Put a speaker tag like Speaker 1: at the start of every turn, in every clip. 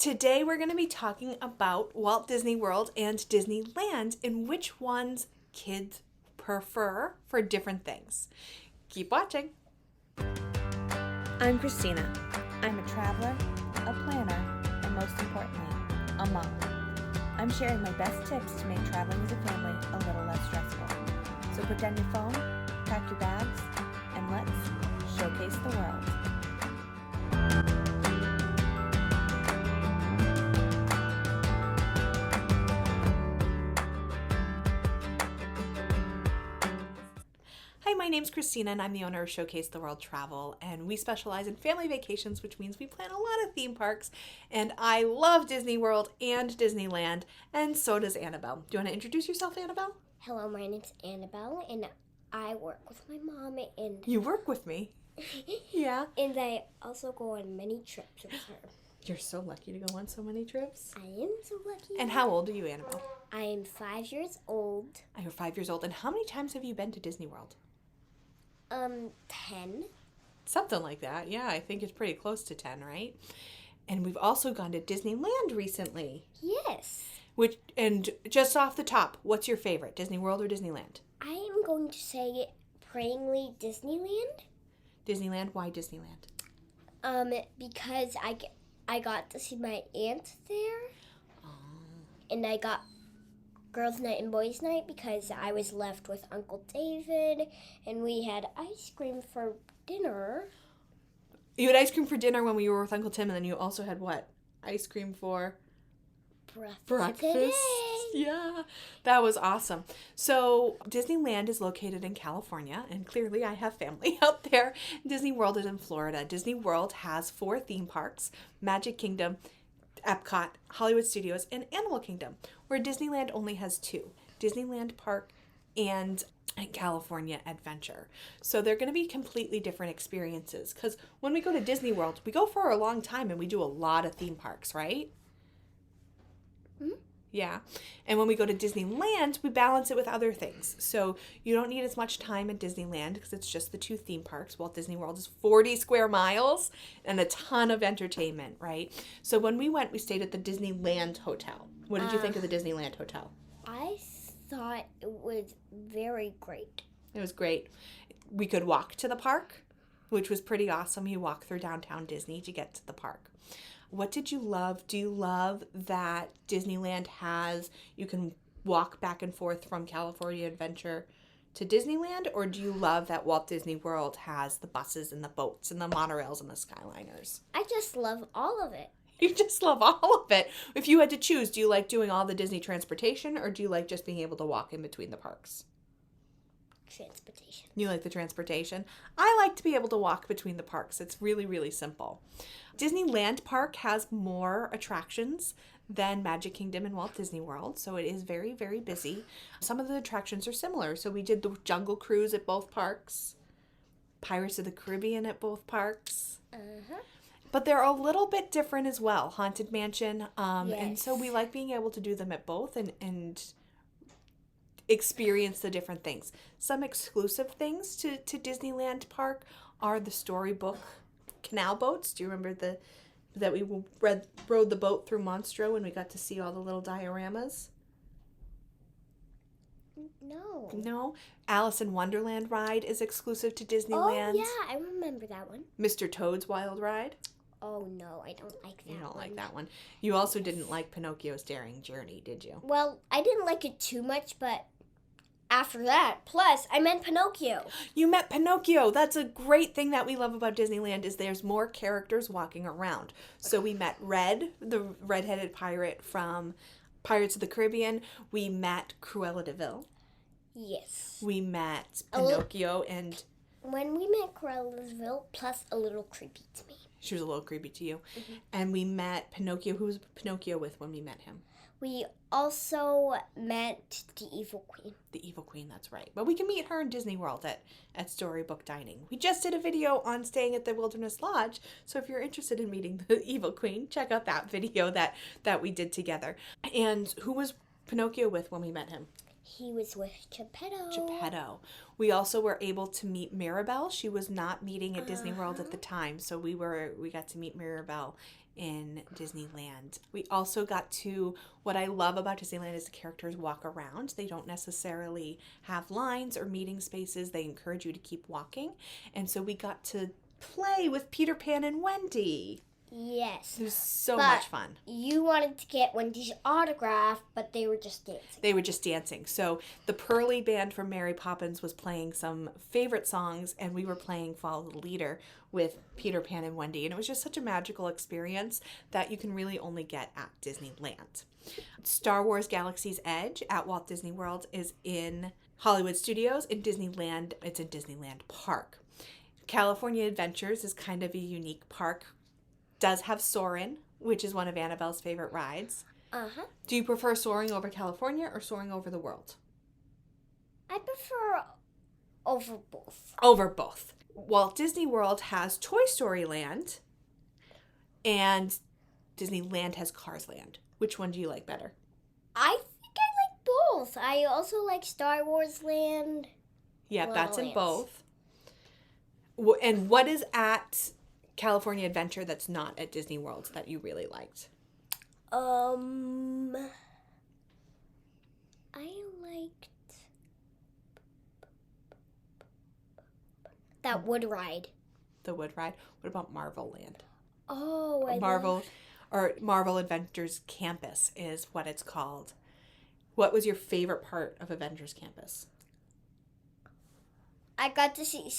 Speaker 1: Today we're going to be talking about Walt Disney World and Disneyland and which ones kids prefer for different things. Keep watching.
Speaker 2: I'm Christina. I'm a traveler, a planner, and most importantly, a mom. I'm sharing my best tips to make traveling as a family a little less stressful. So put down your phone, pack your bags, and let's showcase the world.
Speaker 1: Hi, my name's Christina and I'm the owner of Showcase the World Travel, and we specialize in family vacations, which means we plan a lot of theme parks, and I love Disney World and Disneyland, and so does Annabelle. Do you want to introduce yourself, Annabelle?
Speaker 3: Hello, my name's Annabelle, and I work with my mom, and
Speaker 1: You work with me? Yeah.
Speaker 3: and I also go on many trips with her.
Speaker 1: You're so lucky to go on so many trips.
Speaker 3: I am so lucky.
Speaker 1: And how old are you, Annabelle?
Speaker 3: I am 5 years old.
Speaker 1: You're 5 years old. And how many times have you been to Disney World?
Speaker 3: 10.
Speaker 1: Something like that. Yeah, I think it's pretty close to 10, right? And we've also gone to Disneyland recently.
Speaker 3: Yes.
Speaker 1: And just off the top, what's your favorite, Disney World or Disneyland?
Speaker 3: I am going to say prayingly Disneyland.
Speaker 1: Disneyland? Why Disneyland?
Speaker 3: Because I got to see my aunt there. And I got girls' night and boys' night because I was left with Uncle David, and we had ice cream for dinner.
Speaker 1: You had ice cream for dinner when we were with Uncle Tim, and then you also had what? Ice cream for breakfast. Yeah, that was awesome. So Disneyland is located in California, and clearly I have family out there. Disney World is in Florida. Disney World has 4 theme parks: Magic Kingdom, Epcot, Hollywood Studios, and Animal Kingdom, where Disneyland only has 2, Disneyland Park and California Adventure. So they're going to be completely different experiences, because when we go to Disney World, we go for a long time and we do a lot of theme parks, right?
Speaker 3: Mm-hmm.
Speaker 1: Yeah. And when we go to Disneyland, we balance it with other things. So you don't need as much time at Disneyland because it's just the 2 theme parks. Walt Disney World is 40 square miles and a ton of entertainment, right? So when we went, we stayed at the Disneyland Hotel. What did you think of the Disneyland Hotel?
Speaker 3: I thought it was very great.
Speaker 1: It was great. We could walk to the park, which was pretty awesome. You walk through downtown Disney to get to the park. What did you love? Do you love that Disneyland you can walk back and forth from California Adventure to Disneyland? Or do you love that Walt Disney World has the buses and the boats and the monorails and the Skyliners?
Speaker 3: I just love all of it.
Speaker 1: You just love all of it. If you had to choose, do you like doing all the Disney transportation, or do you like just being able to walk in between the parks?
Speaker 3: Transportation.
Speaker 1: You like the transportation? I like to be able to walk between the parks. It's really, really simple. Disneyland Park has more attractions than Magic Kingdom and Walt Disney World, so it is very, very busy. Some of the attractions are similar. So we did the Jungle Cruise at both parks, Pirates of the Caribbean at both parks. But they're a little bit different as well. Haunted Mansion. And so we like being able to do them at both and experience the different things. Some exclusive things to Disneyland Park are the storybook canal boats. Do you remember that we rode the boat through Monstro and we got to see all the little dioramas? No. Alice in Wonderland ride is exclusive to Disneyland.
Speaker 3: Oh, yeah, I remember that one.
Speaker 1: Mr. Toad's Wild Ride.
Speaker 3: Oh, no, I don't like that one.
Speaker 1: You don't like that one. You also didn't like Pinocchio's Daring Journey, did you?
Speaker 3: Well, I didn't like it too much, but after that, plus, I met Pinocchio.
Speaker 1: You met Pinocchio. That's a great thing that we love about Disneyland is there's more characters walking around. So we met Red, the redheaded pirate from Pirates of the Caribbean. We met Cruella de Vil.
Speaker 3: Yes.
Speaker 1: We met Pinocchio and...
Speaker 3: When we met Cruella de Vil, plus a little creepy to me.
Speaker 1: She was a little creepy to you. Mm-hmm. And we met Pinocchio. Who was Pinocchio with when we met him?
Speaker 3: We also met the Evil Queen.
Speaker 1: The Evil Queen, that's right. But we can meet her in Disney World at Storybook Dining. We just did a video on staying at the Wilderness Lodge, so if you're interested in meeting the Evil Queen, check out that video that we did together. And who was Pinocchio with when we met him?
Speaker 3: He was with Geppetto.
Speaker 1: Geppetto. We also were able to meet Mirabelle. She was not meeting at Disney World at the time, so we got to meet Mirabelle in Disneyland. We also got to, what I love about Disneyland is the characters walk around. They don't necessarily have lines or meeting spaces. They encourage you to keep walking. And so we got to play with Peter Pan and Wendy.
Speaker 3: Yes.
Speaker 1: It was so much fun.
Speaker 3: You wanted to get Wendy's autograph, but they were just dancing.
Speaker 1: So the Pearly Band from Mary Poppins was playing some favorite songs, and we were playing Follow the Leader with Peter Pan and Wendy. And it was just such a magical experience that you can really only get at Disneyland. Star Wars Galaxy's Edge at Walt Disney World is in Hollywood Studios. In Disneyland, it's in Disneyland Park. California Adventures is kind of a unique park. Does have Soarin', which is one of Annabelle's favorite rides.
Speaker 3: Uh-huh.
Speaker 1: Do you prefer soaring over California or soaring over the world?
Speaker 3: I prefer over both.
Speaker 1: Over both. Walt Disney World has Toy Story Land, and Disneyland has Cars Land. Which one do you like better?
Speaker 3: I think I like both. I also like Star Wars Land.
Speaker 1: Yeah, that's in both. And what is at California Adventure that's not at Disney World that you really liked?
Speaker 3: I liked that wood ride.
Speaker 1: The wood ride? What about Marvel Land?
Speaker 3: Oh,
Speaker 1: Marvel Adventures Campus is what it's called. What was your favorite part of Avengers Campus?
Speaker 3: I got to see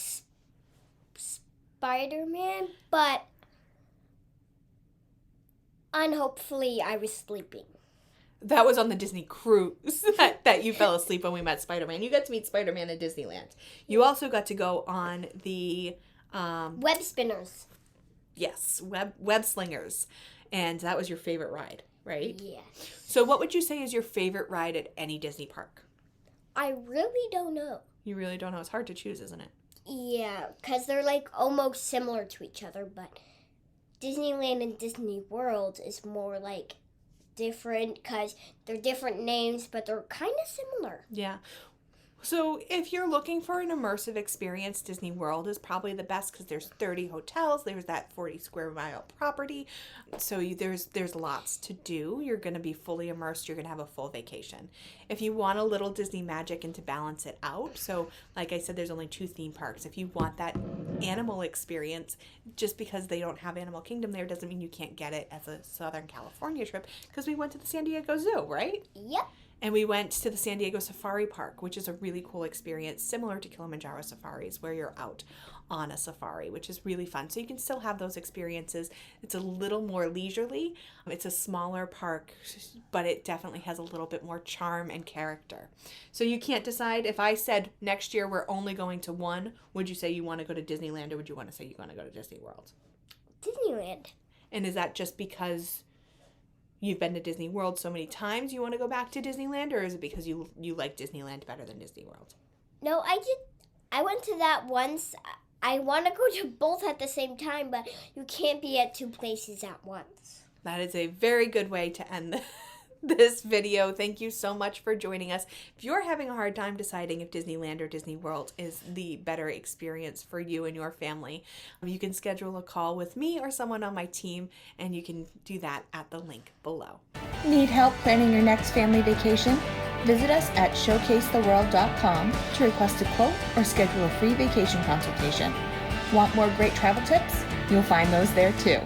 Speaker 3: Spider-Man, but unhopefully I was sleeping.
Speaker 1: That was on the Disney cruise that you fell asleep when we met Spider-Man. You got to meet Spider-Man at Disneyland. You also got to go on the
Speaker 3: web spinners.
Speaker 1: Yes, web slingers. And that was your favorite ride, right?
Speaker 3: Yes.
Speaker 1: So what would you say is your favorite ride at any Disney park?
Speaker 3: I really don't know.
Speaker 1: You really don't know. It's hard to choose, isn't it?
Speaker 3: Yeah, because they're like almost similar to each other, but Disneyland and Disney World is more like different because they're different names, but they're kind of similar.
Speaker 1: Yeah. So if you're looking for an immersive experience, Disney World is probably the best because there's 30 hotels. There's that 40 square mile property. So there's lots to do. You're going to be fully immersed. You're going to have a full vacation. If you want a little Disney magic and to balance it out, so like I said, there's only 2 theme parks. If you want that animal experience, just because they don't have Animal Kingdom there doesn't mean you can't get it as a Southern California trip, because we went to the San Diego Zoo, right?
Speaker 3: Yep.
Speaker 1: And we went to the San Diego Safari Park, which is a really cool experience, similar to Kilimanjaro safaris, where you're out on a safari, which is really fun. So you can still have those experiences. It's a little more leisurely. It's a smaller park, but it definitely has a little bit more charm and character. So you can't decide. If I said next year we're only going to one, would you say you want to go to Disneyland, or would you want to say you want to go to Disney World?
Speaker 3: Disneyland.
Speaker 1: And is that just because you've been to Disney World so many times you want to go back to Disneyland, or is it because you like Disneyland better than Disney World?
Speaker 3: No, I went to that once. I want to go to both at the same time, but you can't be at 2 places at once.
Speaker 1: That is a very good way to end this video. Thank you so much for joining us. If you're having a hard time deciding if Disneyland or Disney World is the better experience for you and your family, you can schedule a call with me or someone on my team, and you can do that at the link below.
Speaker 2: Need help planning your next family vacation? Visit us at showcasetheworld.com to request a quote or schedule a free vacation consultation. Want more great travel tips? You'll find those there too.